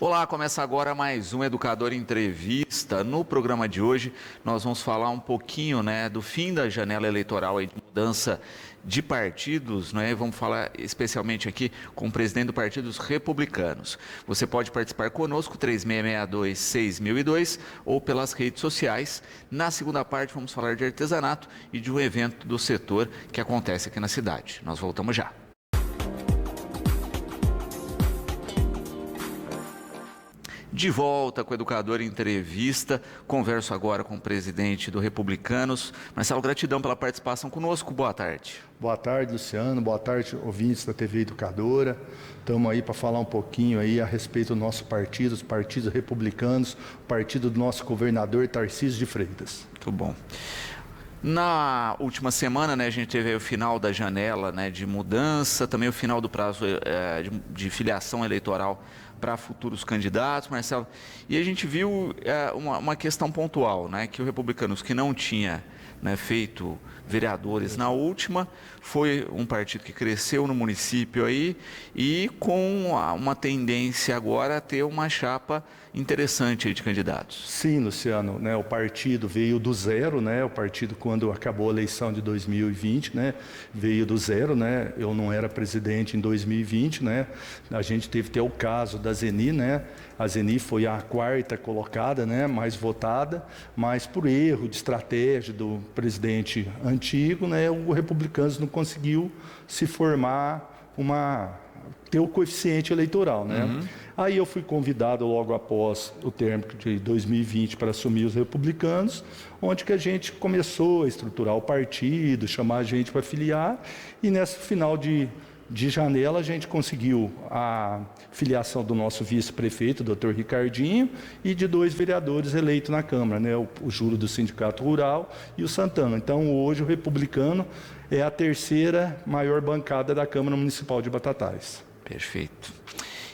Olá, começa agora mais um Educador Entrevista. No programa de hoje, nós vamos falar um pouquinho, do fim da janela eleitoral de mudança de partidos, Vamos falar especialmente aqui com o presidente do Partido dos Republicanos. Você pode participar conosco, 3662-6002, ou pelas redes sociais. Na segunda parte, vamos falar de artesanato e de um evento do setor que acontece aqui na cidade. Nós voltamos já. De volta com o Educador Entrevista, converso agora com o presidente do Republicanos. Marcelo, gratidão pela participação conosco, boa tarde. Boa tarde, Luciano, boa tarde, ouvintes da TV Educadora. Estamos aí para falar um pouquinho aí a respeito do nosso partido, os partidos republicanos, o partido do nosso governador Tarcísio de Freitas. Muito bom. Na última semana, a gente teve o final da janela de mudança, também o final do prazo de filiação eleitoral para futuros candidatos, Marcelo, e a gente viu uma questão pontual, que o Republicanos, que não tinha feito vereadores na última, foi um partido que cresceu no município aí e com uma tendência agora a ter uma chapa interessante aí de candidatos. Sim, Luciano, o partido veio do zero, o partido quando acabou a eleição de 2020, veio do zero, eu não era presidente em 2020, a gente teve até o caso da Zeni, a Zeni foi a quarta colocada, mais votada, mas por erro de estratégia do presidente antigo, o Republicanos não conseguiu se formar ter o coeficiente eleitoral, Aí eu fui convidado logo após o término de 2020 para assumir os Republicanos, onde que a gente começou a estruturar o partido, chamar a gente para filiar, e nesse final de janela a gente conseguiu a filiação do nosso vice-prefeito, Dr. Ricardinho, e de 2 vereadores eleitos na Câmara, o Júlio do Sindicato Rural e o Santana. Então hoje o Republicano é a terceira maior bancada da Câmara Municipal de Batatais. Perfeito.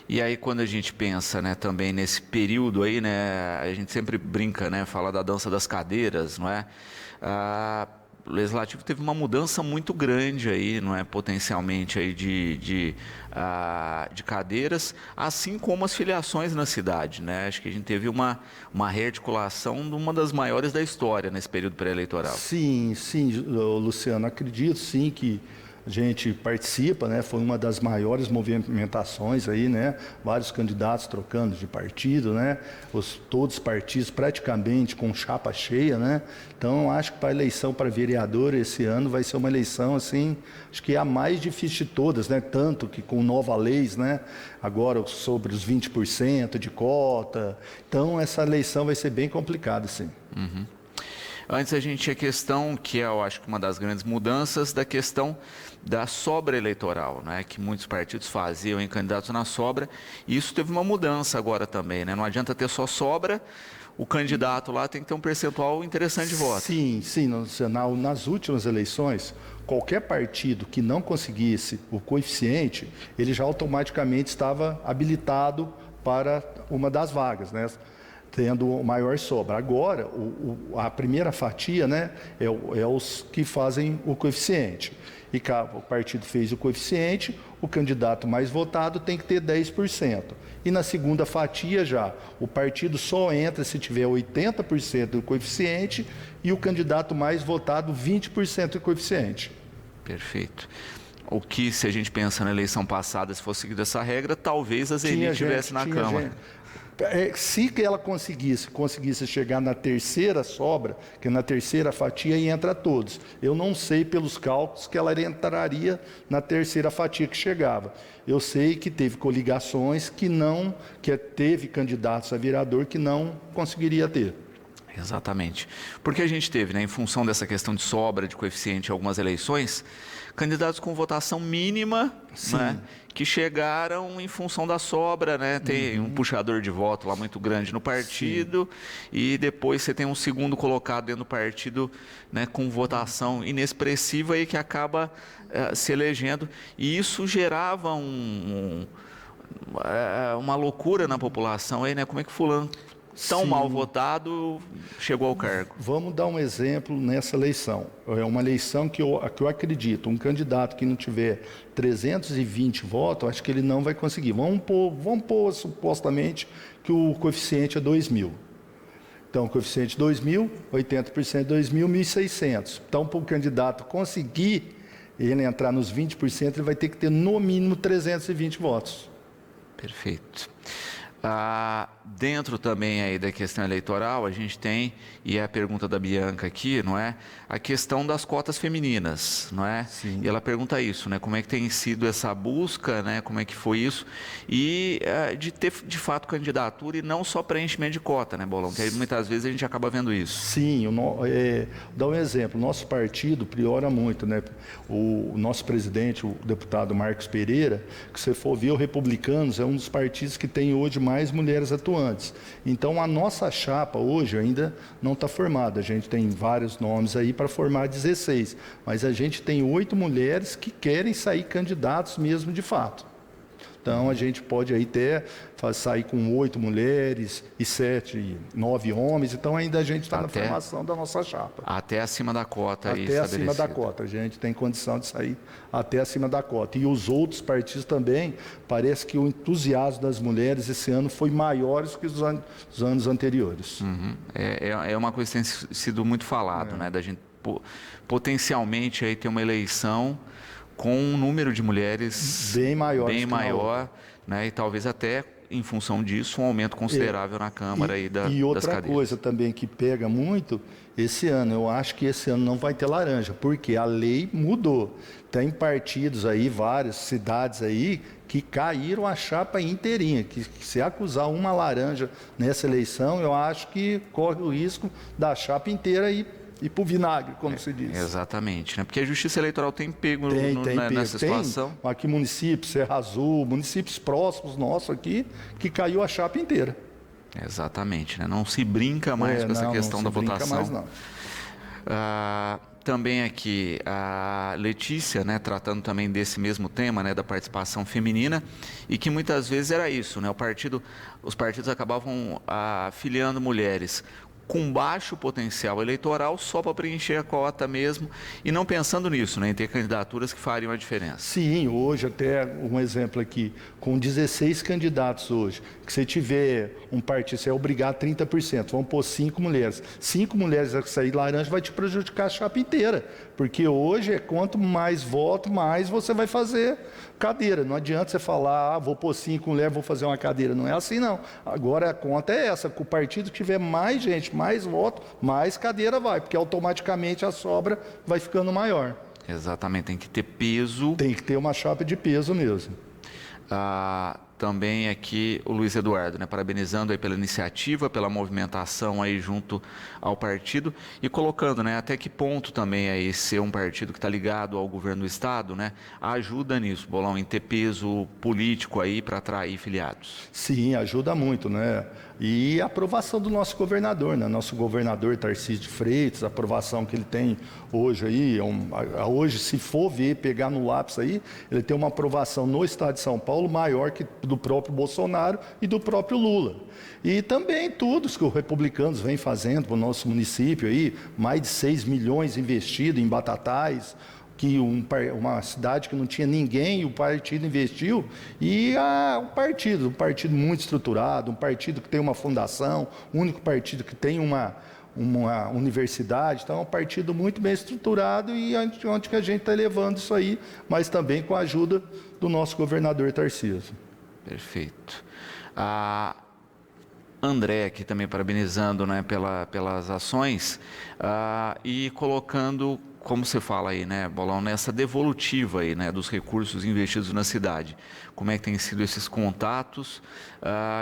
E aí quando a gente pensa também nesse período aí, a gente sempre brinca, fala da dança das cadeiras, não é? O Legislativo teve uma mudança muito grande aí, potencialmente aí de cadeiras, assim como as filiações na cidade, Acho que a gente teve uma rearticulação de uma das maiores da história nesse período pré-eleitoral. Sim, Luciano, acredito sim que a gente participa, foi uma das maiores movimentações aí, vários candidatos trocando de partido, todos os partidos praticamente com chapa cheia, então acho que para a eleição para vereador esse ano vai ser uma eleição assim, acho que é a mais difícil de todas, tanto que com nova leis, agora sobre os 20% de cota, então essa eleição vai ser bem complicada, sim. Uhum. Antes a gente tinha a questão, que eu acho que uma das grandes mudanças, da questão da sobra eleitoral, que muitos partidos faziam em candidatos na sobra, e isso teve uma mudança agora também, Não adianta ter só sobra, o candidato lá tem que ter um percentual interessante de votos. Sim, nas últimas eleições, qualquer partido que não conseguisse o coeficiente, ele já automaticamente estava habilitado para uma das vagas, tendo maior sobra. Agora, a primeira fatia, é os que fazem o coeficiente. E o partido fez o coeficiente, o candidato mais votado tem que ter 10%. E na segunda fatia já, o partido só entra se tiver 80% do coeficiente e o candidato mais votado 20% do coeficiente. Perfeito. O que, se a gente pensa na eleição passada, se fosse seguida essa regra, talvez a Zeni estivesse na Câmara. Se ela conseguisse chegar na terceira sobra, que é na terceira fatia, e entra todos. Eu não sei pelos cálculos que ela entraria na terceira fatia que chegava. Eu sei que teve coligações que teve candidatos a vereador que não conseguiria ter. Exatamente. Porque a gente teve, em função dessa questão de sobra de coeficiente em algumas eleições, candidatos com votação mínima, que chegaram em função da sobra, tem um puxador de voto lá muito grande no partido, e depois você tem um segundo colocado dentro do partido, com votação inexpressiva e que acaba se elegendo, e isso gerava uma loucura na população aí, como é que fulano tão Sim. mal votado chegou ao cargo. Vamos dar um exemplo nessa eleição. É uma eleição que eu acredito, um candidato que não tiver 320 votos, acho que ele não vai conseguir. Vamos pôr supostamente que o coeficiente é 2.000. Então, o coeficiente 2.000, 80% de 2.000, 1.600. Então, para o candidato conseguir ele entrar nos 20%, ele vai ter que ter no mínimo 320 votos. Perfeito. Dentro também aí da questão eleitoral, a gente tem, e é a pergunta da Bianca aqui, não é? A questão das cotas femininas, não é? Sim. E ela pergunta isso, né? Como é que tem sido essa busca, né? Como é que foi isso? E de ter, de fato, candidatura e não só preenchimento de cota, né, Bolão? Que aí, muitas vezes a gente acaba vendo isso. Sim, dá um exemplo. O nosso partido priora muito, né? O nosso presidente, o deputado Marcos Pereira, que se for ver, o Republicanos é um dos partidos que tem hoje mais mulheres atuantes. Então, a nossa chapa hoje ainda não está formada. A gente tem vários nomes aí para formar 16, mas a gente tem 8 mulheres que querem sair candidatos mesmo de fato. Então, a gente pode aí até sair com 8 mulheres e 7, 9 homens. Então, ainda a gente está na formação da nossa chapa. Até acima da cota aí até acima da cota. A gente tem condição de sair até acima da cota. E os outros partidos também, parece que o entusiasmo das mulheres esse ano foi maior que os anos anteriores. Uhum. É uma coisa que tem sido muito falado, né? Da gente potencialmente aí ter uma eleição com um número de mulheres bem maior, né? E talvez até em função disso um aumento considerável na Câmara aí das cadeiras. E outra coisa também que pega muito esse ano, eu acho que esse ano não vai ter laranja, porque a lei mudou. Tem partidos aí, várias cidades aí que caíram a chapa inteirinha, que se acusar uma laranja nessa eleição, eu acho que corre o risco da chapa inteira ir e para o vinagre, como se diz. Exatamente, né? Porque a Justiça Eleitoral tem pego nessa tem, situação. Aqui municípios, Serra Azul, municípios próximos nossos aqui, que caiu a chapa inteira. Exatamente, né? Não se brinca mais com essa questão da votação. Mais, não. Também aqui a Letícia, né, tratando também desse mesmo tema, né, da participação feminina, e que muitas vezes era isso, né? Os partidos acabavam filiando mulheres com baixo potencial eleitoral só para preencher a cota mesmo e não pensando nisso, né, em ter candidaturas que fariam a diferença. Sim, hoje até um exemplo aqui, com 16 candidatos hoje, que se tiver um partido, você é obrigado a 30%, vamos pôr 5 mulheres. 5 mulheres a sair laranja vai te prejudicar a chapa inteira, porque hoje quanto mais voto, mais você vai fazer cadeira. Não adianta você falar, vou pôr 5 mulheres, vou fazer uma cadeira. Não é assim, não. Agora a conta é essa, que o partido que tiver mais gente, mais voto, mais cadeira vai, porque automaticamente a sobra vai ficando maior. Exatamente, tem que ter peso. Tem que ter uma chapa de peso mesmo. Também aqui o Luiz Eduardo, né, parabenizando aí pela iniciativa, pela movimentação aí junto ao partido e colocando, né, até que ponto também aí ser um partido que está ligado ao governo do estado, né, ajuda nisso, Bolão, em ter peso político aí para atrair filiados. Sim, ajuda muito, né? E a aprovação do nosso governador, né? Nosso governador Tarcísio de Freitas, a aprovação que ele tem hoje aí, hoje se for ver, pegar no lápis aí, ele tem uma aprovação no estado de São Paulo maior que do próprio Bolsonaro e do próprio Lula. E também tudo que os republicanos vêm fazendo para o nosso município aí, mais de 6 milhões investidos em Batatais, que uma cidade que não tinha ninguém, o partido investiu, e um partido muito estruturado, um partido que tem uma fundação, o único partido que tem uma universidade, então é um partido muito bem estruturado e onde que a gente está levando isso aí, mas também com a ajuda do nosso governador Tarcísio. Perfeito. André aqui também parabenizando, né, pelas ações e colocando, como você fala aí, né, Bolão, nessa devolutiva aí, né, dos recursos investidos na cidade. Como é que tem sido esses contatos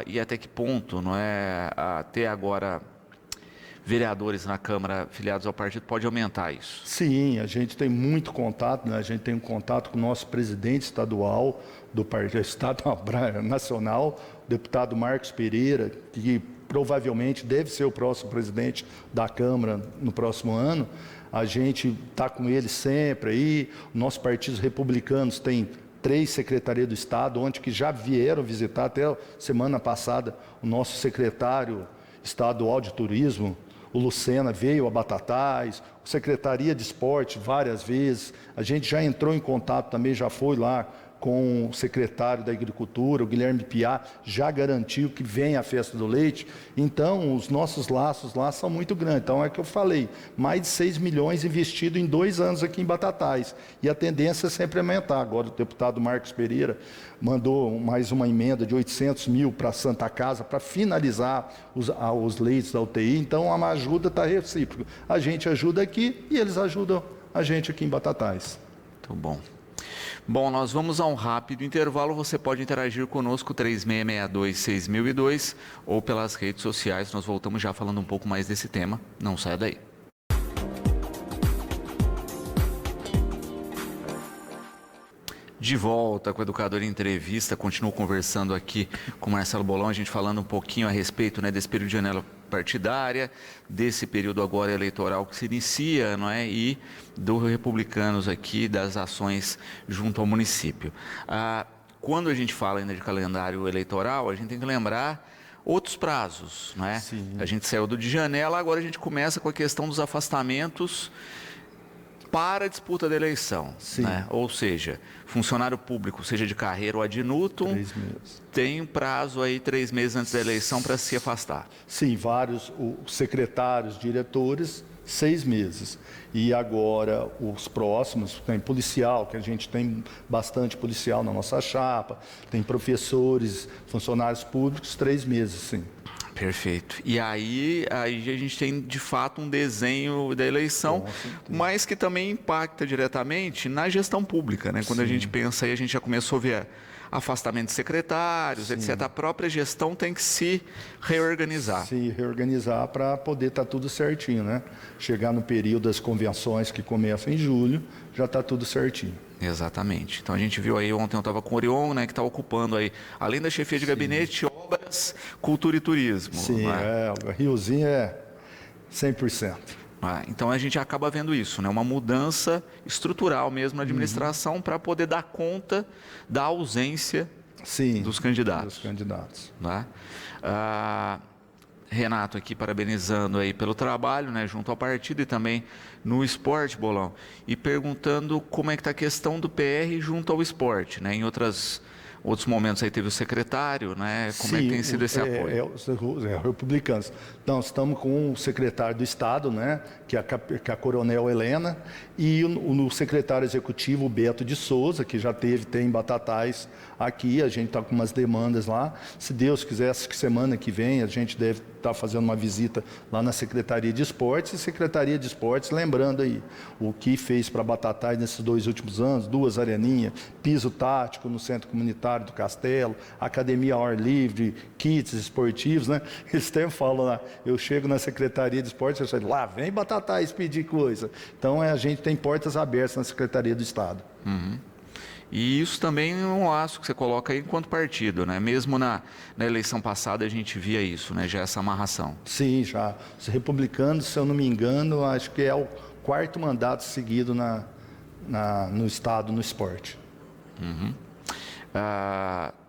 e até que ponto, não é, ter agora vereadores na Câmara filiados ao partido pode aumentar isso? Sim, a gente tem muito contato, né? A gente tem um contato com o nosso presidente estadual do Partido Estado Nacional, o deputado Marcos Pereira, que provavelmente deve ser o próximo presidente da Câmara no próximo ano. A gente está com ele sempre aí. Nossos partidos republicanos têm 3 secretarias do Estado, onde que já vieram visitar, até semana passada, o nosso secretário estadual de turismo, o Lucena veio a Batatais, a Secretaria de Esporte várias vezes, a gente já entrou em contato também, já foi lá com o secretário da Agricultura, o Guilherme Piá, já garantiu que vem a Festa do Leite. Então, os nossos laços lá são muito grandes. Então, é que eu falei, mais de 6 milhões investido em 2 anos aqui em Batatais. E a tendência é sempre aumentar. Agora, o deputado Marcos Pereira mandou mais uma emenda de 800 mil para a Santa Casa para finalizar os leitos da UTI. Então, a ajuda está recíproca. A gente ajuda aqui e eles ajudam a gente aqui em Batatais. Muito bom. Bom, nós vamos a um rápido intervalo. Você pode interagir conosco 3662-6002 ou pelas redes sociais. Nós voltamos já falando um pouco mais desse tema. Não saia daí. De volta com o Educador em Entrevista, continuo conversando aqui com o Marcelo Bolão, a gente falando um pouquinho a respeito, né, desse período de janela partidária, desse período agora eleitoral que se inicia, não é, e do Republicanos aqui, das ações junto ao município. Quando a gente fala ainda de calendário eleitoral, a gente tem que lembrar outros prazos, não é? Sim. A gente saiu do de janela, agora a gente começa com a questão dos afastamentos para a disputa da eleição, né? Ou seja, funcionário público, seja de carreira ou ad nutum, 3 meses. Tem um prazo aí 3 meses antes da eleição para se afastar. Sim, vários secretários, diretores, 6 meses. E agora os próximos, tem policial, que a gente tem bastante policial na nossa chapa, tem professores, funcionários públicos, 3 meses, sim. Perfeito. E aí a gente tem, de fato, um desenho da eleição, mas que também impacta diretamente na gestão pública, né? Quando a gente pensa aí, a gente já começou a ver afastamento de secretários, etc. A própria gestão tem que se reorganizar. Se reorganizar para poder estar tudo certinho, né? Chegar no período das convenções que começam em julho, já está tudo certinho. Exatamente. Então a gente viu aí, ontem eu estava com o Orion, né, que está ocupando aí, além da chefia de gabinete, obras, cultura e turismo. Sim, o Riozinho é 100%. Então a gente acaba vendo isso, né, uma mudança estrutural mesmo na administração para poder dar conta da ausência dos candidatos. Né? Renato aqui parabenizando aí pelo trabalho, né, junto ao partido e também no esporte, Bolão, e perguntando como é que está a questão do PR junto ao esporte, né? Em outros momentos aí teve o secretário, né? Como é que tem sido esse apoio? Republicanos. Então, estamos com o secretário do Estado, né? Que é a Coronel Helena, e o secretário executivo, o Beto de Souza, que já tem Batatais aqui, a gente está com umas demandas lá. Se Deus quiser, essa semana que vem, a gente deve estar fazendo uma visita lá na Secretaria de Esportes. E Secretaria de Esportes, lembrando aí, o que fez para Batatais nesses 2 últimos anos, 2 areninhas, piso tático no Centro Comunitário do Castelo, academia ao ar livre, kits esportivos, né? Eles sempre falam lá, eu chego na Secretaria de Esportes, eu falo, lá vem Batatais pedir coisa. Então, a gente tem portas abertas na Secretaria do Estado. E isso também é um laço que você coloca aí enquanto partido, né? Mesmo na eleição passada a gente via isso, né? Já essa amarração. Sim, já. Os republicanos, se eu não me engano, acho que é o 4º mandato seguido no Estado, no esporte.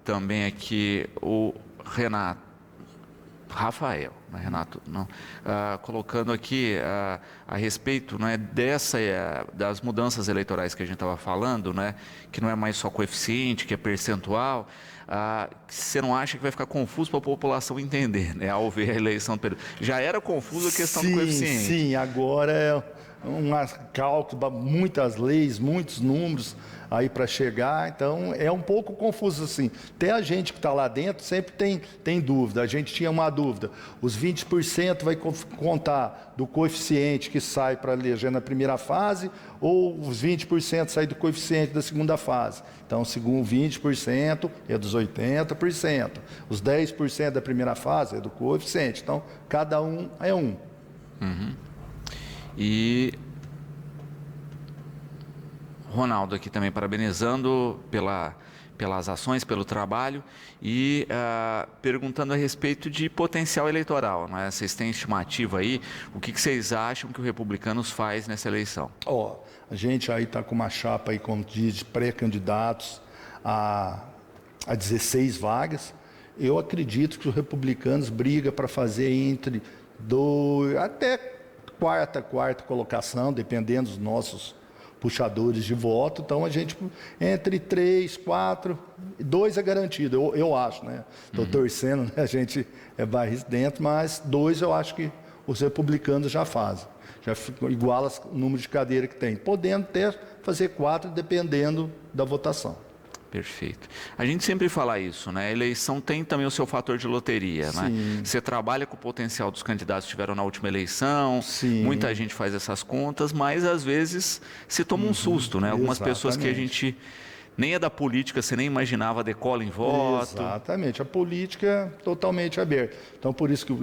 Também aqui o Rafael, né? Renato, não, colocando aqui a respeito, né, das mudanças eleitorais que a gente estava falando, né, que não é mais só coeficiente, que é percentual, você não acha que vai ficar confuso para a população entender, né, ao ver a eleição do período? Já era confuso a questão do coeficiente. Sim, agora é um cálculo, muitas leis, muitos números aí para chegar, então é um pouco confuso assim. Até a gente que está lá dentro sempre tem dúvida. A gente tinha uma dúvida, os 20% vai contar do coeficiente que sai para eleger na primeira fase ou os 20% sai do coeficiente da segunda fase. Então, segundo 20% é dos 80%, os 10% da primeira fase é do coeficiente. Então, cada um é um. E Ronaldo aqui também parabenizando pelas ações, pelo trabalho e perguntando a respeito de potencial eleitoral, né? Vocês têm estimativa aí? O que vocês acham que o Republicanos faz nessa eleição? A gente aí está com uma chapa aí, como diz, de pré-candidatos a 16 vagas. Eu acredito que os republicanos brigam para fazer entre até quarta colocação, dependendo dos nossos puxadores de voto. Então, a gente, entre 3, 4, 2 é garantido, eu acho, né? Estou torcendo, né? A gente é barris dentro, mas 2 eu acho que os republicanos já fazem. Já iguala o número de cadeira que tem, podendo até fazer 4, dependendo da votação. Perfeito. A gente sempre fala isso, né? A eleição tem também o seu fator de loteria, né? Você trabalha com o potencial dos candidatos que tiveram na última eleição, muita gente faz essas contas, mas às vezes se toma um susto, né? Algumas pessoas que a gente nem é da política, você nem imaginava decola em voto. Exatamente, a política é totalmente aberta. Então, por isso que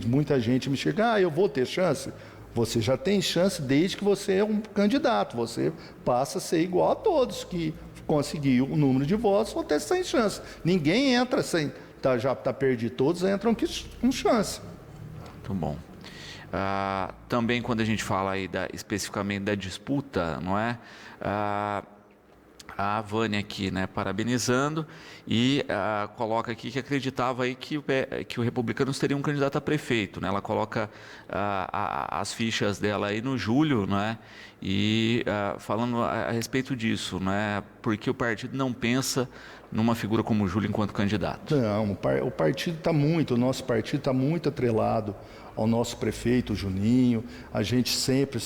muita gente me chega, eu vou ter chance? Você já tem chance desde que você é um candidato, você passa a ser igual a todos que conseguiu o número de votos, ou ter sem chance. Ninguém entra sem, já está perdido, todos entram com chance. Muito bom. Também quando a gente fala aí especificamente da disputa, não é? A Vânia aqui, né, parabenizando e coloca aqui que acreditava aí que o Republicanos teria um candidato a prefeito, né? Ela coloca as fichas dela aí no Júlio, né? E falando a respeito disso, né? Porque o partido não pensa numa figura como o Júlio enquanto candidato. Não, o partido está o nosso partido está muito atrelado ao nosso prefeito Juninho, a gente sempre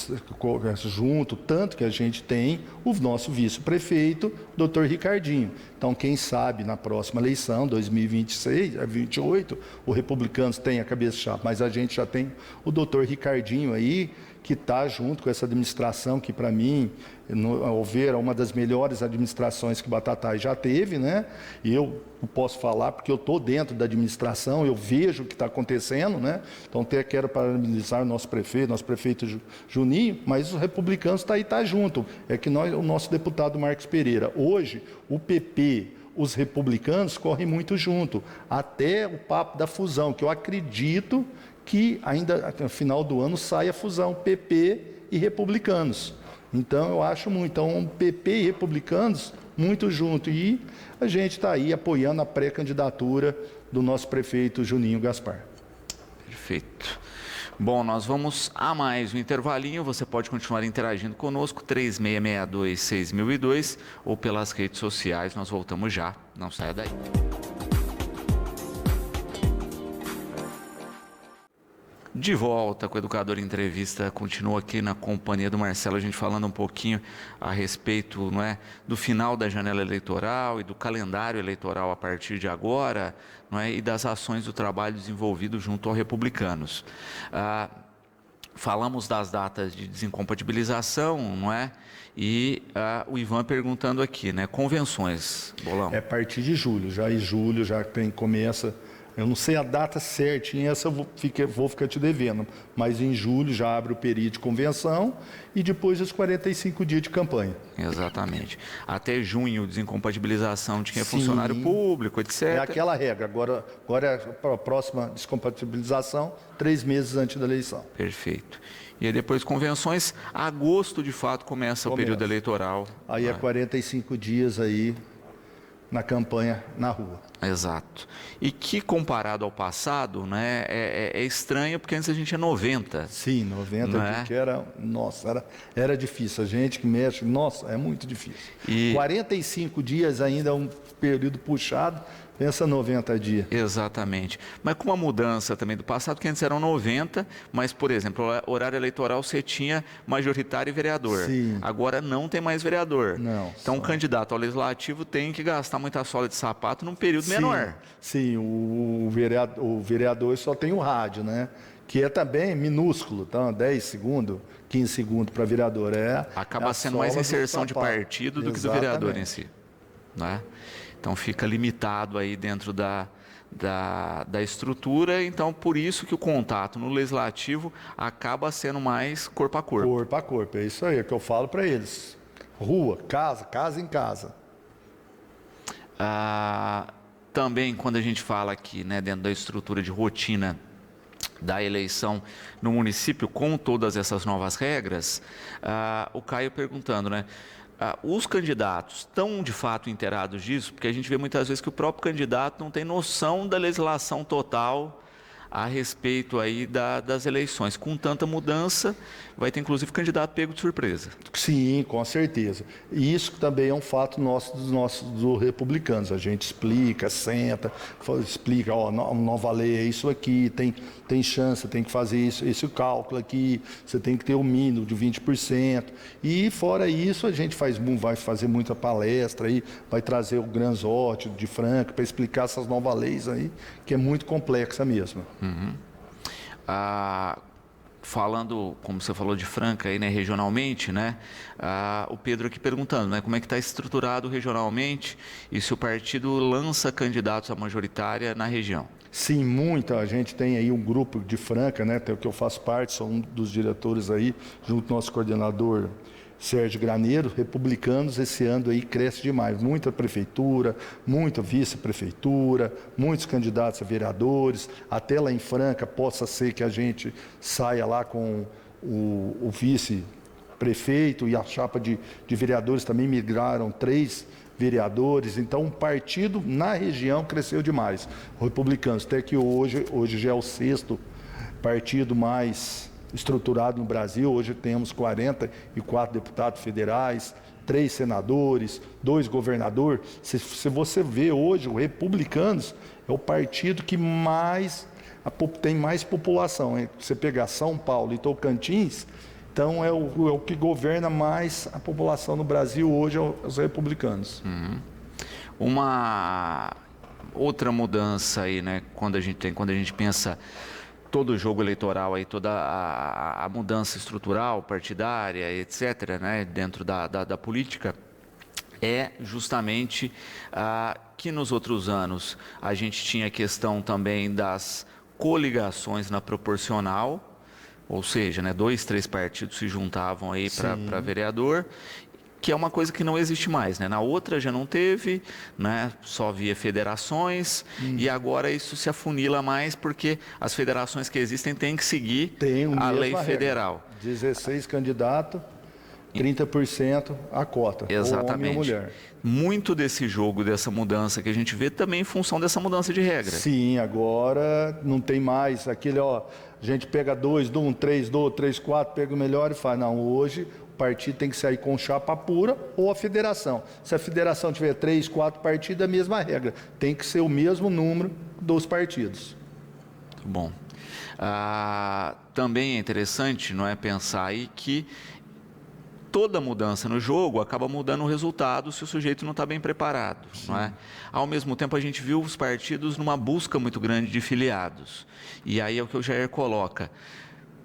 junto, tanto que a gente tem o nosso vice-prefeito, Dr. Ricardinho. Então, quem sabe na próxima eleição, 2026, 2028, o Republicanos tem a cabeça-chave, mas a gente já tem o Dr. Ricardinho aí, que está junto com essa administração, que para mim, ao ver, é uma das melhores administrações que Batatais já teve, né? E eu posso falar porque eu estou dentro da administração, eu vejo o que está acontecendo, né? Então, até quero parabenizar o nosso prefeito Juninho, mas os republicanos tá junto. É que o nosso deputado Marcos Pereira, hoje, o PP, os republicanos correm muito junto, até o papo da fusão, que eu acredito que ainda no final do ano sai a fusão PP e republicanos. Então, eu acho muito. Então, PP e republicanos muito junto. E a gente está aí apoiando a pré-candidatura do nosso prefeito Juninho Gaspar. Perfeito. Bom, nós vamos a mais um intervalinho. Você pode continuar interagindo conosco, 3662-6002 ou pelas redes sociais. Nós voltamos já. Não saia daí. De volta com o Educador Entrevista, continua aqui na companhia do Marcelo, a gente falando um pouquinho a respeito, não é, do final da janela eleitoral e do calendário eleitoral a partir de agora, não é, e das ações do trabalho desenvolvido junto aos republicanos. Falamos das datas de desincompatibilização, não é? E o Ivan perguntando aqui, né, convenções, Bolão? É a partir de julho, começa. Eu não sei a data certinha, essa eu vou ficar te devendo, mas em julho já abre o período de convenção e depois os 45 dias de campanha. Exatamente. Até junho, desincompatibilização de quem é funcionário público, etc. É aquela regra. Agora a próxima descompatibilização, 3 meses antes da eleição. Perfeito. E aí depois convenções, agosto de fato começa o período eleitoral. Aí é 45 dias aí na campanha, na rua. Exato. E que comparado ao passado, né, é estranho, porque antes a gente tinha 90. Sim, 90, que era difícil. A gente que mexe, é muito difícil. 45 dias ainda é um período puxado, pensa 90 dias. Exatamente. Mas com uma mudança também do passado, que antes eram 90, mas, por exemplo, horário eleitoral você tinha majoritário e vereador. Sim. Agora não tem mais vereador. Não. Então o candidato ao legislativo tem que gastar muita sola de sapato num período menor. Sim, o vereador só tem o rádio, né? Que é também minúsculo, então 10 segundos, 15 segundos para vereador. Acaba sendo mais inserção de partido do que do vereador em si. Né? Então fica limitado aí dentro da estrutura, então por isso que o contato no legislativo acaba sendo mais corpo a corpo. Corpo a corpo, é isso aí, é o que eu falo para eles. Rua, casa em casa. Também quando a gente fala aqui, né, dentro da estrutura de rotina da eleição no município, com todas essas novas regras, o Caio perguntando, né? os candidatos estão de fato inteirados disso? Porque a gente vê muitas vezes que o próprio candidato não tem noção da legislação total a respeito aí das eleições. Com tanta mudança, vai ter inclusive candidato pego de surpresa. Sim, com certeza. E isso também é um fato nosso, dos republicanos. A gente explica, senta, explica, ó, nova lei é isso aqui, tem chance, tem que fazer esse cálculo aqui, você tem que ter o mínimo de 20%. E fora isso, a gente vai fazer muita palestra aí, vai trazer o Granzotti de Franca para explicar essas novas leis aí, que é muito complexa mesmo. Uhum. Falando, como você falou de Franca aí, né, regionalmente, né, o Pedro aqui perguntando, né, como é que está estruturado regionalmente e se o partido lança candidatos à majoritária na região. Sim, muita. A gente tem aí um grupo de Franca, né, que eu faço parte, sou um dos diretores aí, junto ao nosso coordenador Sérgio Graneiro. Republicanos esse ano aí cresce demais, muita prefeitura, muita vice-prefeitura, muitos candidatos a vereadores, até lá em Franca possa ser que a gente saia lá com o vice-prefeito e a chapa de vereadores também migraram 3 vereadores, então o partido na região cresceu demais. O Republicanos, até que hoje já é o 6º partido mais estruturado no Brasil. Hoje temos 44 deputados federais, 3 senadores, 2 governadores. Se você vê hoje, o Republicanos é o partido que tem mais população. Você pegar São Paulo e Tocantins, então é o que governa mais a população no Brasil hoje, os republicanos. Uhum. Uma outra mudança aí, né, quando a gente pensa todo o jogo eleitoral aí, toda a mudança estrutural, partidária, etc., né, dentro da política, é justamente que nos outros anos a gente tinha a questão também das coligações na proporcional, ou seja, né, 2, 3 partidos se juntavam aí para vereador, que é uma coisa que não existe mais, né? Na outra já não teve, né? Só via federações, e agora isso se afunila mais porque as federações que existem têm que seguir a lei federal. 16 candidatos, 30% a cota, exatamente. Homem ou mulher. Muito desse jogo, dessa mudança que a gente vê também em função dessa mudança de regra. Sim, agora não tem mais aquele, ó, a gente pega 2 de um, 3 do outro, 3, 4, pega o melhor e faz. Não, hoje o partido tem que sair com chapa pura ou a federação. Se a federação tiver 3, 4 partidos, é a mesma regra. Tem que ser o mesmo número dos partidos. Muito bom. Também é interessante, não é, pensar aí que toda mudança no jogo acaba mudando o resultado se o sujeito não está bem preparado, não é? Ao mesmo tempo, a gente viu os partidos numa busca muito grande de filiados. E aí é o que o Jair coloca.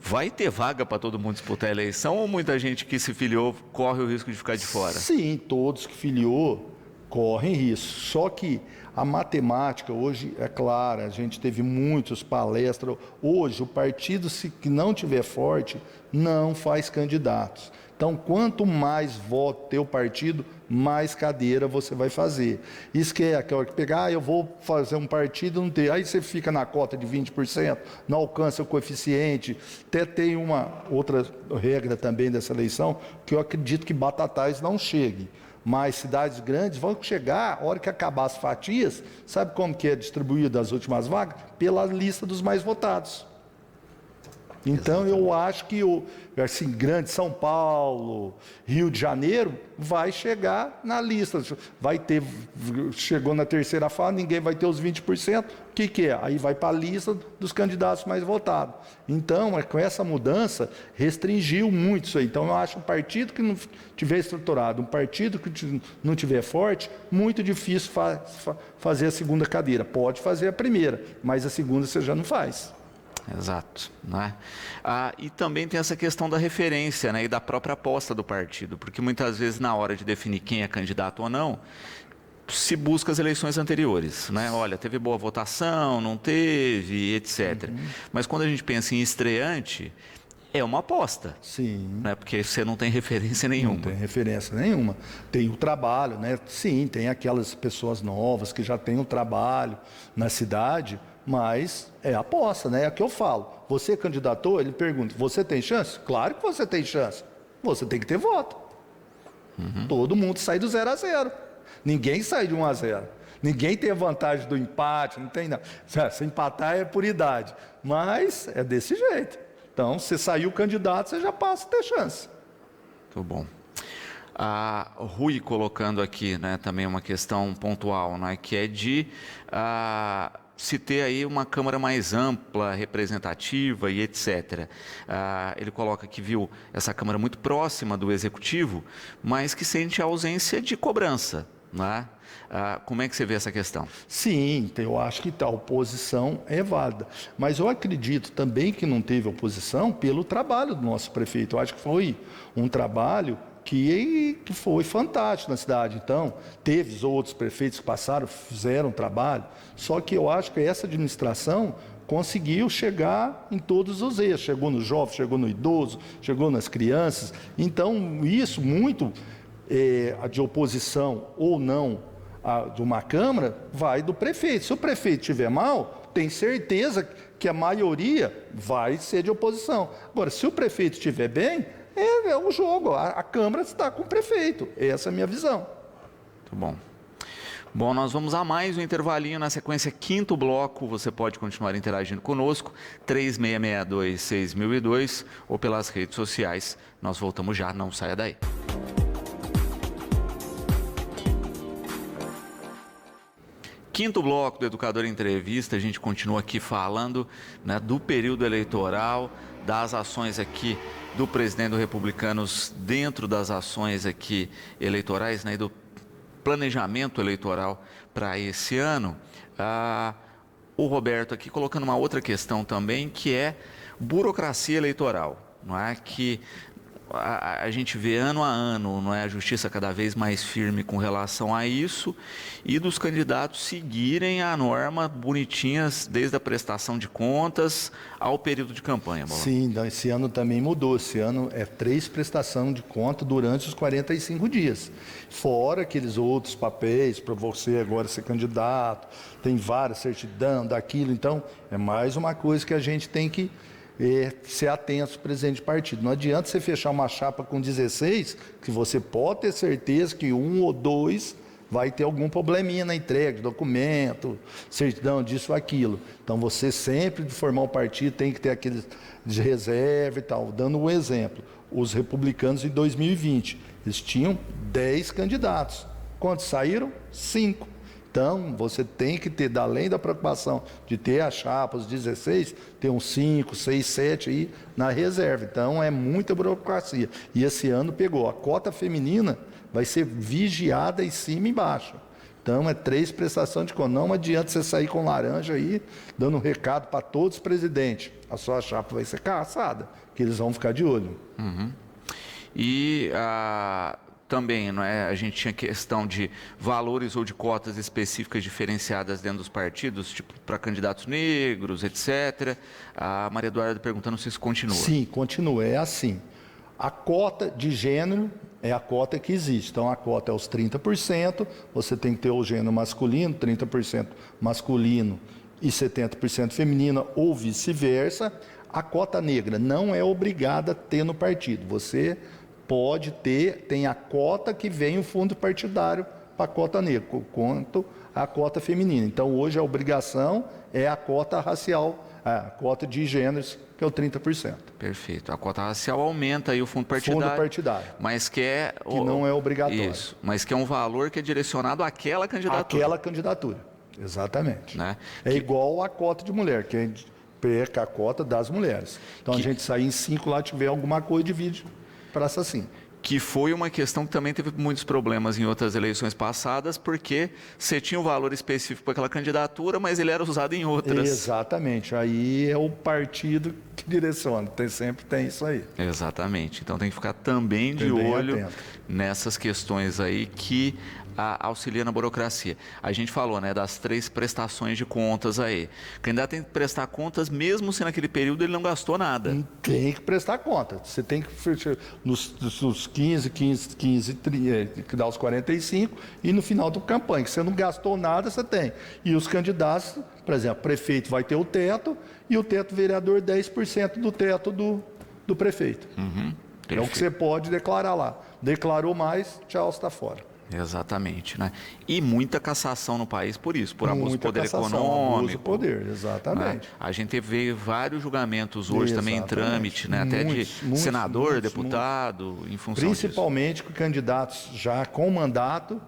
Vai ter vaga para todo mundo disputar a eleição ou muita gente que se filiou corre o risco de ficar de fora? Sim, todos que filiou correm risco. Só que a matemática hoje é clara, a gente teve muitas palestras. Hoje, o partido, se não tiver forte, não faz candidatos. Então, quanto mais voto ter o partido, mais cadeira você vai fazer. Isso que é aquela que pegar, eu vou fazer um partido, não ter. Aí você fica na cota de 20%, não alcança o coeficiente. Até tem uma outra regra também dessa eleição, que eu acredito que Batatais não chegue. Mas cidades grandes vão chegar, a hora que acabar as fatias, sabe como que é distribuída as últimas vagas? Pela lista dos mais votados. Então, eu acho que assim, grande São Paulo, Rio de Janeiro, vai chegar na lista. Chegou na terceira fase, ninguém vai ter os 20%. O que é? Aí vai para a lista dos candidatos mais votados. Então, com essa mudança, restringiu muito isso aí. Então, eu acho um partido que não tiver estruturado, um partido que não tiver forte, muito difícil fazer a segunda cadeira. Pode fazer a primeira, mas a segunda você já não faz. Exato, né? E também tem essa questão da referência, né, e da própria aposta do partido, porque muitas vezes na hora de definir quem é candidato ou não, se busca as eleições anteriores, né? Olha, teve boa votação, não teve, etc. Mas quando a gente pensa em estreante, é uma aposta. Sim. Né? Porque você não tem referência nenhuma. Não tem referência nenhuma. Tem o trabalho, né? Sim, tem aquelas pessoas novas que já têm um trabalho na cidade, mas é aposta, né? É o que eu falo. Você candidatou, ele pergunta, você tem chance? Claro que você tem chance. Você tem que ter voto. Todo mundo sai do 0 a 0. Ninguém sai de 1 a 0. Ninguém tem a vantagem do empate, não tem não. Se empatar é por idade, mas é desse jeito. Então, se sair o candidato, você já passa a ter chance. Muito bom. A Rui colocando aqui, né, também uma questão pontual, né, que é de se ter aí uma Câmara mais ampla, representativa e etc. Ele coloca que viu essa Câmara muito próxima do Executivo, mas que sente a ausência de cobrança, né? Como é que você vê essa questão? Sim, eu acho que a oposição é válida. Mas eu acredito também que não teve oposição pelo trabalho do nosso prefeito. Eu acho que foi um trabalho que foi fantástico na cidade. Então, teve outros prefeitos que passaram, fizeram um trabalho, só que eu acho que essa administração conseguiu chegar em todos os eixos. Chegou no jovem, chegou no idoso, chegou nas crianças. Então, isso muito de oposição ou não de uma Câmara vai do prefeito. Se o prefeito estiver mal, tem certeza que a maioria vai ser de oposição. Agora, se o prefeito estiver bem, é o jogo. A Câmara está com o prefeito. Essa é a minha visão. Muito bom. Bom, nós vamos a mais um intervalinho. Na sequência, quinto bloco, você pode continuar interagindo conosco, 3662-6002 ou pelas redes sociais. Nós voltamos já, não saia daí. Quinto bloco do Educador Entrevista, a gente continua aqui falando, né, do período eleitoral, das ações aqui do presidente do Republicanos dentro das ações aqui eleitorais, né, e do planejamento eleitoral para esse ano. O Roberto aqui colocando uma outra questão também, que é burocracia eleitoral, não é? Que a gente vê ano a ano, não é, a justiça cada vez mais firme com relação a isso, e dos candidatos seguirem a norma bonitinhas desde a prestação de contas ao período de campanha. Bola. Sim, então, esse ano também mudou. Esse ano é 3 prestações de conta durante os 45 dias. Fora aqueles outros papéis para você agora ser candidato, tem várias certidão daquilo. Então, é mais uma coisa que a gente tem que ser atento, presidente de partido. Não adianta você fechar uma chapa com 16, que você pode ter certeza que 1 ou 2 vai ter algum probleminha na entrega de documento, certidão disso ou aquilo. Então você sempre, de formar um partido, tem que ter aqueles de reserva e tal. Dando um exemplo, os republicanos em 2020, eles tinham 10 candidatos. Quantos saíram? 5. Então, você tem que ter, além da preocupação de ter a chapa, os 16, ter uns 5, 6, 7 aí na reserva. Então, é muita burocracia. E esse ano pegou. A cota feminina vai ser vigiada em cima e embaixo. Então, é 3 prestações de conta. Não adianta você sair com laranja aí, dando um recado para todos os presidentes. A sua chapa vai ser caçada, que eles vão ficar de olho. E também, não é? A gente tinha questão de valores ou de cotas específicas diferenciadas dentro dos partidos, tipo para candidatos negros, etc. A Maria Eduarda perguntando se isso continua. Sim, continua. É assim. A cota de gênero é a cota que existe. Então, a cota é os 30%, você tem que ter o gênero masculino, 30% masculino e 70% feminina, ou vice-versa. A cota negra não é obrigada a ter no partido. Você pode ter, tem a cota que vem o fundo partidário para a cota negra, quanto a cota feminina. Então, hoje a obrigação é a cota racial, a cota de gêneros, que é o 30%. Perfeito. A cota racial aumenta aí o fundo partidário. Fundo partidário. Mas que não é obrigatório. Isso, mas que é um valor que é direcionado àquela candidatura. Aquela candidatura, exatamente. Né? É igual a cota de mulher, que é a cota das mulheres. Então, a gente sair em 5 lá, tiver alguma coisa, divide para essa sim. Que foi uma questão que também teve muitos problemas em outras eleições passadas, porque você tinha um valor específico para aquela candidatura, mas ele era usado em outras. Exatamente. Aí é o partido que direciona. Sempre tem isso aí. Exatamente. Então tem que ficar também de olho nessas questões aí que auxilia na burocracia. A gente falou, né, das 3 prestações de contas aí. O candidato tem que prestar contas mesmo se naquele período ele não gastou nada. Tem que prestar conta. Você tem que nos 15, que dá os 45, e no final da campanha, que você não gastou nada, você tem. E os candidatos, por exemplo, o prefeito vai ter o teto, e o teto vereador 10% do teto do prefeito. É o que você pode declarar lá. declarou mais, tchau, está fora. Exatamente, né? E muita cassação no país por isso, por abuso de poder cassação, econômico. Abuso de poder, exatamente. Né? A gente vê vários julgamentos hoje também em trâmite, né? Até de senador, deputado, em função principalmente disso. com candidatos já com mandato,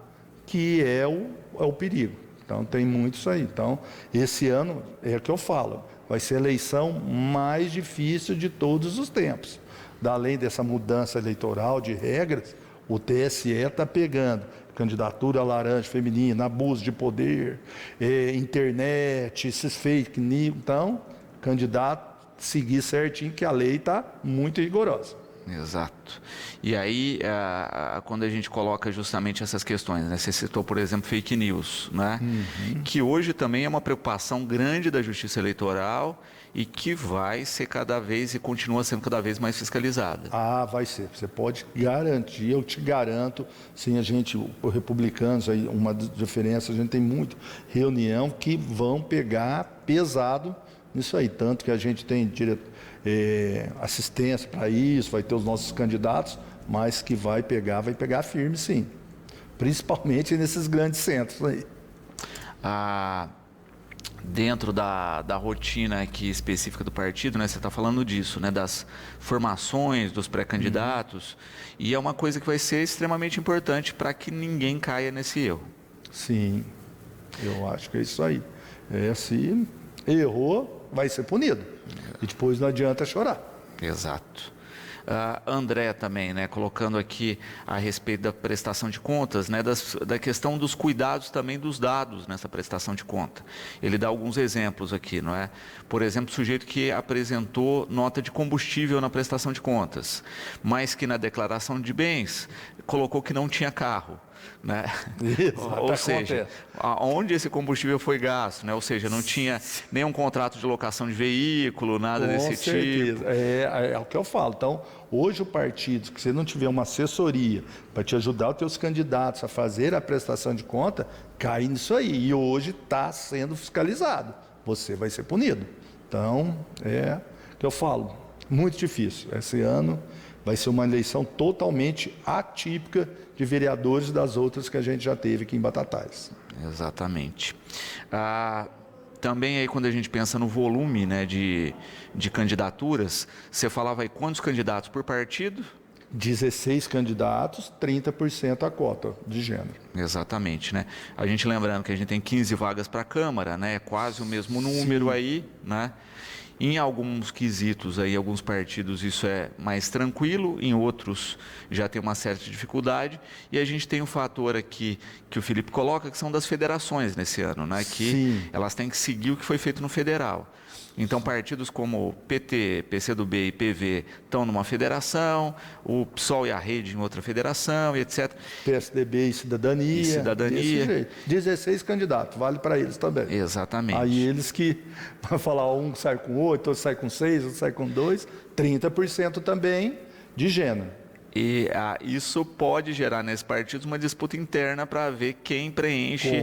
que é o perigo. Então tem muito isso aí. Então, esse ano, é o que eu falo, vai ser a eleição mais difícil de todos os tempos. Além dessa mudança eleitoral de regras, o TSE está pegando candidatura laranja feminina, abuso de poder, internet, esses fake news. Então, candidato seguir certinho, que a lei está muito rigorosa. Exato. E aí, quando a gente coloca justamente essas questões, né? Você citou, por exemplo, fake news, né? Que hoje também é uma preocupação grande da Justiça Eleitoral e que vai ser cada vez e continua sendo cada vez mais fiscalizada. Vai ser. Você pode garantir, eu te garanto, sim, a gente, os republicanos, aí, uma diferença, a gente tem muito reunião que vão pegar pesado nisso aí, tanto que a gente tem assistência para isso, vai ter os nossos candidatos, mas que vai pegar firme, sim. Principalmente nesses grandes centros aí. Dentro da rotina aqui específica do partido, né, você está falando disso, né, das formações dos pré-candidatos, e é uma coisa que vai ser extremamente importante para que ninguém caia nesse erro. Sim, eu acho que é isso aí. Se errou, vai ser punido. E depois não adianta chorar. Exato. André também, né, colocando aqui a respeito da prestação de contas, né, da questão dos cuidados também dos dados nessa prestação de conta. Ele dá alguns exemplos aqui, não é? Por exemplo, sujeito que apresentou nota de combustível na prestação de contas, mas que na declaração de bens colocou que não tinha carro. Né? Ou seja, onde esse combustível foi gasto, né? Ou seja, não tinha nenhum contrato de locação de veículo, nada desse tipo. É o que eu falo. Então, hoje o partido, que você não tiver uma assessoria para te ajudar os teus candidatos a fazer a prestação de conta, cai nisso aí. E hoje está sendo fiscalizado. Você vai ser punido. Então, é o que eu falo. Muito difícil. Esse ano vai ser uma eleição totalmente atípica de vereadores das outras que a gente já teve aqui em Batatais. Exatamente. Também aí quando a gente pensa no volume, né, de candidaturas, você falava aí quantos candidatos por partido? 16 candidatos, 30% a cota de gênero. Exatamente, né? A gente lembrando que a gente tem 15 vagas para a Câmara, né? Quase o mesmo número. Sim. Aí, né? Em alguns quesitos aí, alguns partidos isso é mais tranquilo, em outros já tem uma certa dificuldade. E a gente tem um fator aqui que o Felipe coloca, que são das federações nesse ano, né? Que Sim. Elas têm que seguir o que foi feito no federal. Então, partidos como PT, PCdoB e PV estão numa federação, o PSOL e a Rede em outra federação, e etc. PSDB e Cidadania. 16 candidatos, vale para eles também. Exatamente. Aí eles que, para falar, um sai com 8, outro sai com 6, outro sai com 2, 30% também de gênero. E isso pode gerar nesses partidos uma disputa interna para ver quem preenche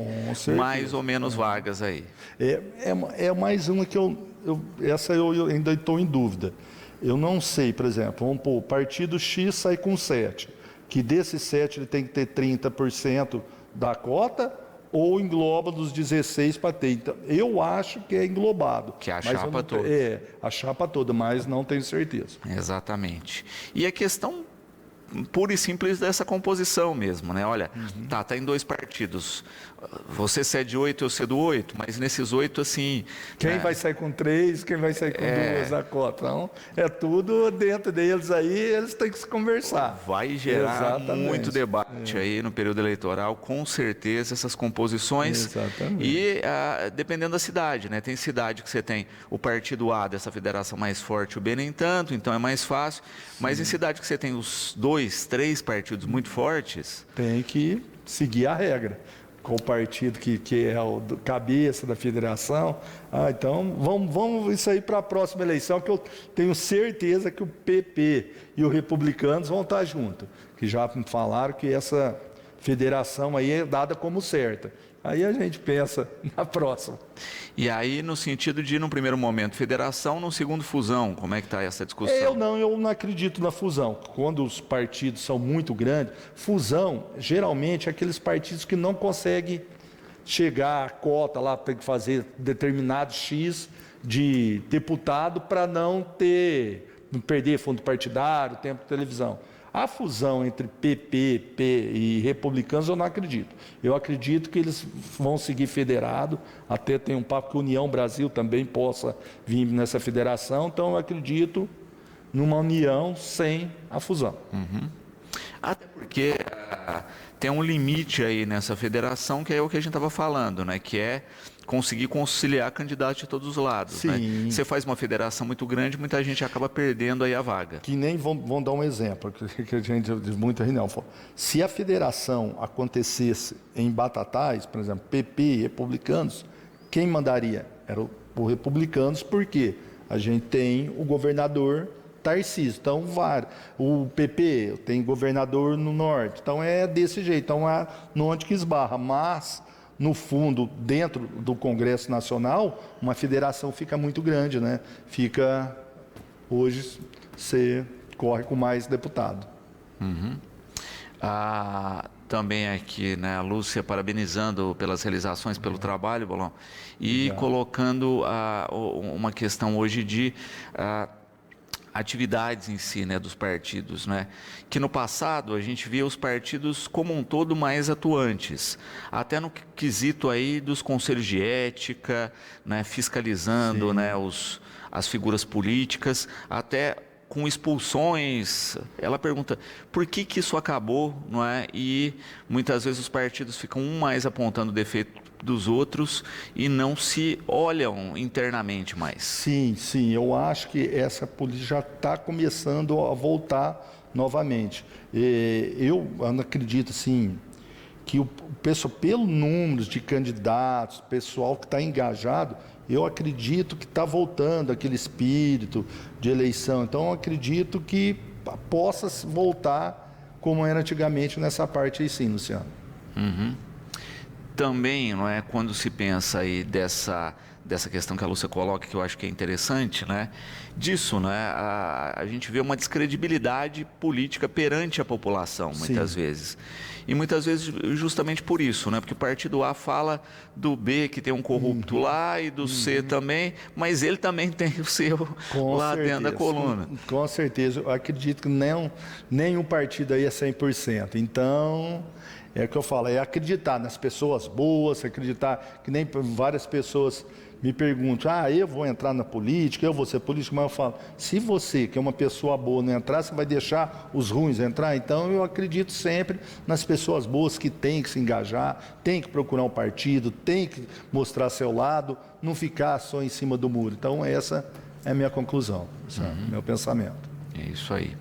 mais ou menos vagas aí. É mais uma que essa eu ainda estou em dúvida. Eu não sei, por exemplo, vamos pôr, o partido X sai com 7, que desses 7 ele tem que ter 30% da cota, ou engloba dos 16 para ter. Então, eu acho que é englobado. Que é a chapa toda. A chapa toda, mas não tenho certeza. Exatamente. E a questão pura e simples dessa composição mesmo, né? Olha, tá em 2 partidos. Você cede 8, eu cedo 8, mas nesses 8, assim... Quem vai sair com 3, quem vai sair com 2 da cota. Então, é tudo dentro deles aí, eles têm que se conversar. Vai gerar muito debate aí no período eleitoral, com certeza, essas composições. Exatamente. E dependendo da cidade, né? Tem cidade que você tem o partido A dessa federação mais forte, o B nem tanto, então é mais fácil. Mas em cidade que você tem os 2, 3 partidos muito fortes... Tem que seguir a regra. Com o partido que é o cabeça da federação. Então, vamos isso aí para a próxima eleição, que eu tenho certeza que o PP e os republicanos vão estar juntos. Que já falaram que essa federação aí é dada como certa. Aí a gente pensa na próxima. E aí, no sentido de, num primeiro momento, federação, num segundo, fusão. Como é que está essa discussão? Eu não acredito na fusão. Quando os partidos são muito grandes, fusão, geralmente, é aqueles partidos que não conseguem chegar à cota lá, tem que fazer determinado X de deputado para não perder fundo partidário, tempo de televisão. A fusão entre PP, e republicanos eu não acredito. Eu acredito que eles vão seguir federado, até tem um papo que a União Brasil também possa vir nessa federação, então eu acredito numa união sem a fusão. Até porque tem um limite aí nessa federação, que é o que a gente estava falando, né? Que é conseguir conciliar candidatos de todos os lados. Sim. Né? Você faz uma federação muito grande, muita gente acaba perdendo aí a vaga. Que nem vão dar um exemplo, que a gente diz muita reunião. Se a federação acontecesse em Batatais, por exemplo, PP, republicanos, quem mandaria? Era o republicanos, porque a gente tem o governador Tarcísio, então o PP tem governador no norte, então é desse jeito, então é onde que esbarra, mas no fundo, dentro do Congresso Nacional, uma federação fica muito grande, né? Hoje você corre com mais deputado. Também aqui, né, a Lúcia parabenizando pelas realizações, pelo trabalho, Bolão, e colocando uma questão hoje de atividades em si, né, dos partidos, né, que no passado a gente via os partidos como um todo mais atuantes, até no quesito aí dos conselhos de ética, né, fiscalizando, né, as figuras políticas, até com expulsões. Ela pergunta por que isso acabou, não é? E muitas vezes os partidos ficam um mais apontando o defeito dos outros e não se olham internamente mais. Sim, eu acho que essa política já está começando a voltar novamente. Eu acredito assim que o pessoal, pelo número de candidatos, pessoal que está engajado, eu acredito que está voltando aquele espírito de eleição. Então, eu acredito que possa voltar como era antigamente nessa parte aí, sim, Luciano. Também, não é, quando se pensa aí dessa questão que a Lúcia coloca, que eu acho que é interessante, né? Disso, né? A gente vê uma descredibilidade política perante a população, muitas vezes. E muitas vezes justamente por isso, né? Porque o partido A fala do B, que tem um corrupto lá, e do C também, mas ele também tem o seu lá dentro da coluna. Com certeza. Eu acredito que nenhum partido aí é 100%. Então, é o que eu falo, é acreditar nas pessoas boas, acreditar que nem várias pessoas me perguntam, eu vou entrar na política, eu vou ser político, mas eu falo, se você, que é uma pessoa boa, não entrar, você vai deixar os ruins entrar? Então, eu acredito sempre nas pessoas boas que têm que se engajar, têm que procurar um partido, têm que mostrar seu lado, não ficar só em cima do muro. Então, essa é a minha conclusão, meu pensamento. É isso aí.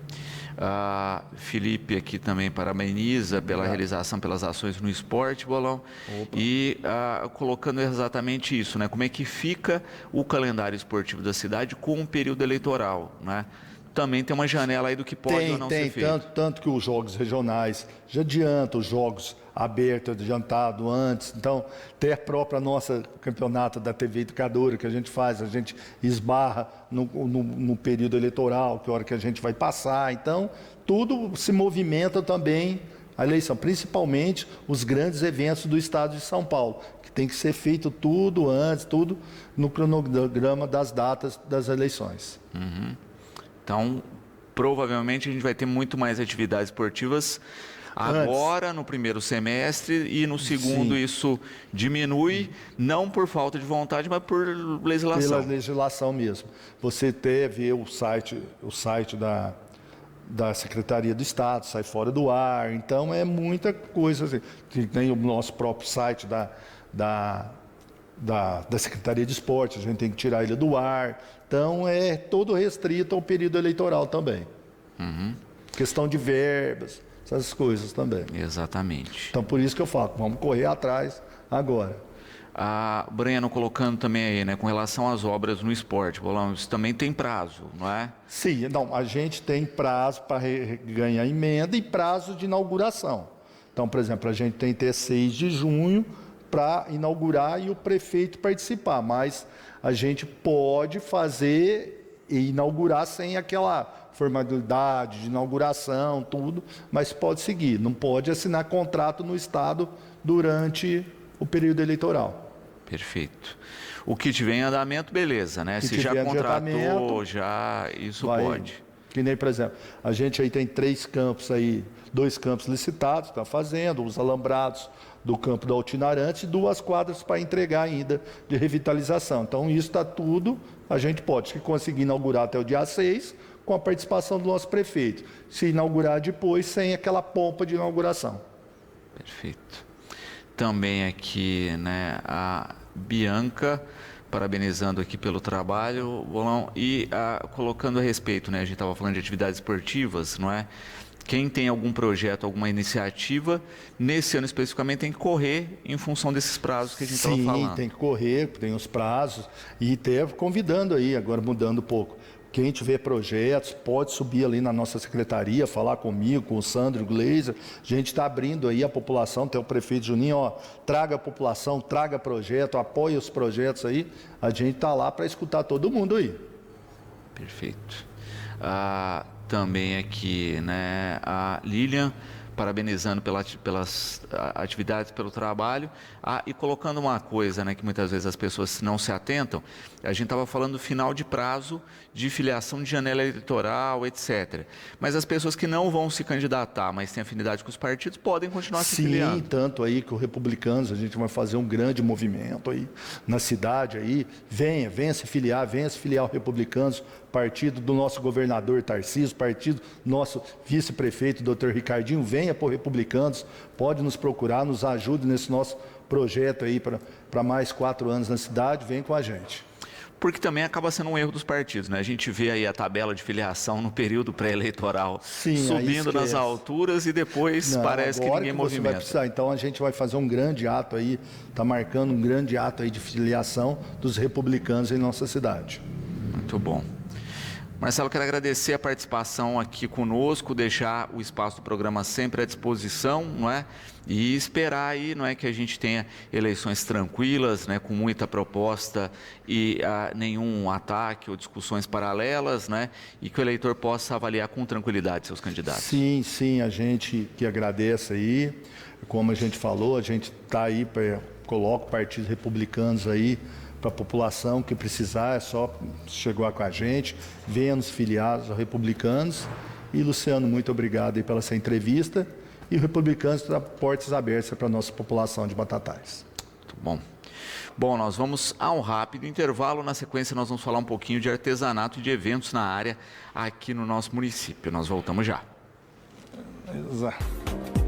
Felipe aqui também parabeniza pela realização, pelas ações no esporte, Bolão. E colocando exatamente isso, né? Como é que fica o calendário esportivo da cidade com o período eleitoral, né? Também tem uma janela aí do que pode ou não ser feito. Tanto que os jogos regionais já adiantam, os jogos abertos, adiantado antes. Então, até a própria nossa campeonato da TV Educadora que a gente faz, a gente esbarra no período eleitoral, que é a hora que a gente vai passar. Então, tudo se movimenta também a eleição, principalmente os grandes eventos do estado de São Paulo, que tem que ser feito tudo antes, tudo no cronograma das datas das eleições. Então, provavelmente a gente vai ter muito mais atividades esportivas agora no primeiro semestre e no segundo isso diminui, não por falta de vontade, mas por legislação. Pela legislação mesmo. Você teve o site da Secretaria do Estado, sai fora do ar, então é muita coisa. Assim. Tem o nosso próprio site da Secretaria de Esporte, a gente tem que tirar ele do ar. Então, é todo restrito ao período eleitoral também. Questão de verbas, essas coisas também. Exatamente. Então, por isso que eu falo, vamos correr atrás agora. Breno colocando também aí, né, com relação às obras no esporte, Bolão, isso também tem prazo, não é? Sim, a gente tem prazo para ganhar emenda e prazo de inauguração. Então, por exemplo, a gente tem até 6 de junho para inaugurar e o prefeito participar, mas a gente pode fazer e inaugurar sem aquela formalidade de inauguração, tudo, mas pode seguir, não pode assinar contrato no Estado durante o período eleitoral. Perfeito. O que tiver em andamento, beleza, né? Se já contratou, já isso pode. Que nem, por exemplo, a gente aí tem 3 campos aí, 2 campos licitados, está fazendo, os alambrados do campo do Altinarante e 2 quadras para entregar ainda de revitalização. Então, isso está tudo, a gente pode, se conseguir inaugurar até o dia 6, com a participação do nosso prefeito. Se inaugurar depois, sem aquela pompa de inauguração. Perfeito. Também aqui, né, a Bianca, parabenizando aqui pelo trabalho, Bolão, e colocando a respeito, né, a gente estava falando de atividades esportivas, não é? Quem tem algum projeto, alguma iniciativa, nesse ano especificamente tem que correr em função desses prazos que a gente estava falando. Sim, tem que correr, tem os prazos, e até convidando aí, agora mudando um pouco, quem tiver projetos, pode subir ali na nossa secretaria, falar comigo, com o Sandro Gleiser. A gente está abrindo aí a população, tem o prefeito Juninho, ó, traga a população, traga projeto, apoie os projetos aí. A gente está lá para escutar todo mundo aí. Perfeito. Também aqui, né, a Lilian, parabenizando pelas atividades, pelo trabalho, e colocando uma coisa, né, que muitas vezes as pessoas não se atentam. A gente estava falando do final de prazo de filiação de janela eleitoral, etc. Mas as pessoas que não vão se candidatar, mas têm afinidade com os partidos, podem continuar se filiando. Sim, tanto aí que o Republicanos, a gente vai fazer um grande movimento aí na cidade aí. Venha se filiar ao Republicanos, partido do nosso governador Tarcísio, partido do nosso vice-prefeito, doutor Ricardinho, venha por Republicanos, pode nos procurar, nos ajude nesse nosso projeto aí para mais 4 anos na cidade, vem com a gente. Porque também acaba sendo um erro dos partidos, né? A gente vê aí a tabela de filiação no período pré-eleitoral subindo nas alturas e depois parece que ninguém movimenta. Vai precisar. Então a gente vai fazer um grande ato aí, está marcando um grande ato aí de filiação dos republicanos em nossa cidade. Muito bom. Marcelo, quero agradecer a participação aqui conosco, deixar o espaço do programa sempre à disposição, não é? E esperar aí, não é, que a gente tenha eleições tranquilas, né, com muita proposta e nenhum ataque ou discussões paralelas, né? E que o eleitor possa avaliar com tranquilidade seus candidatos. Sim, a gente que agradece aí, como a gente falou, a gente está aí, coloca partidos republicanos aí, para a população que precisar, é só chegar com a gente, venha nos filiar aos republicanos. E, Luciano, muito obrigado aí pela essa entrevista. E o Republicanos está portas abertas para a nossa população de Batatais. Muito bom. Bom, nós vamos a um rápido intervalo. Na sequência, nós vamos falar um pouquinho de artesanato e de eventos na área aqui no nosso município. Nós voltamos já. Exato.